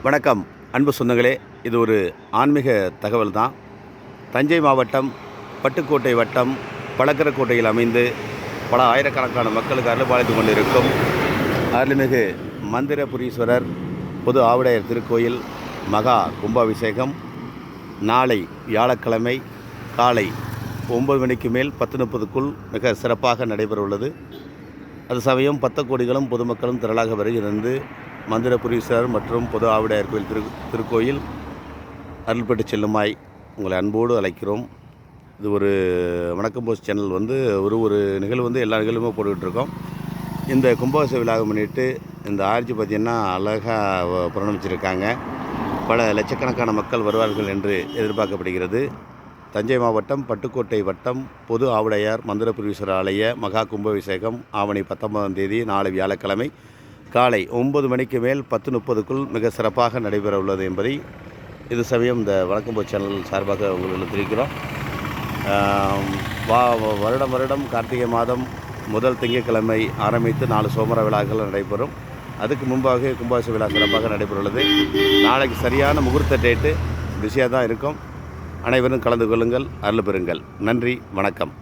வணக்கம் அன்பு சொந்தங்களே. இது ஒரு ஆன்மீக தகவல் தான். தஞ்சை மாவட்டம் பட்டுக்கோட்டை வட்டம் பழக்கரக்கோட்டையில் அமைந்து பல ஆயிரக்கணக்கான மக்களுக்கு அருள்பாலித்து கொண்டிருக்கும் அருள்மிகு மந்திரபுரீஸ்வரர் பொது ஆவுடையர் திருக்கோயில் மகா கும்பாபிஷேகம் நாளை வியாழக்கிழமை காலை 9 மணிக்கு மேல் 10:30க்குள் மிக சிறப்பாக நடைபெற உள்ளது. அது சமயம் 10 கோடிகளும் பொதுமக்களும் திரளாக வருகிறது. மந்திரபுரீஸ்வரர் மற்றும் பொது ஆவுடையார் கோயில் திருக்கோயில் அருள்பட்டு செல்லுமாய் உங்களை அன்போடு அழைக்கிறோம். இது ஒரு வணக்கம் போஸ்ட் சேனல் ஒரு நிகழ்வு எல்லா நிகழ்வுமே போட்டுக்கிட்டுருக்கோம். இந்த கும்பாபிஷேக விழாவை முன்னிட்டு இந்த ஆர்ஜி பார்த்திங்கன்னா அழகாக புறணமிச்சிருக்காங்க. பல லட்சக்கணக்கான மக்கள் வருவார்கள் என்று எதிர்பார்க்கப்படுகிறது. தஞ்சை மாவட்டம் பட்டுக்கோட்டை வட்டம் பொது ஆவுடையார் மந்திரபுரீஸ்வரர் ஆலய மகா கும்பாபிஷேகம் ஆவணி 19ஆம் தேதி நாளை வியாழக்கிழமை காலை 9 மணிக்கு மேல் 10:30க்குள் மிக சிறப்பாக நடைபெற உள்ளது என்பதை இது சமயம் இந்த வணக்கம் போஸ்ட் சேனல் சார்பாக உங்களுக்கு தெரிவிக்கிறோம். வருடம் கார்த்திகை மாதம் முதல் திங்கட்கிழமை ஆரம்பித்து 4 சோமர விழாக்கள் நடைபெறும். அதுக்கு முன்பாக கும்பாபிஷேக விழா சிறப்பாக நடைபெற உள்ளது. நாளைக்கு சரியான முகூர்த்த டேட்டு பிஸியாக தான் இருக்கும். அனைவரும் கலந்து கொள்ளுங்கள், அருள் பெறுங்கள். நன்றி, வணக்கம்.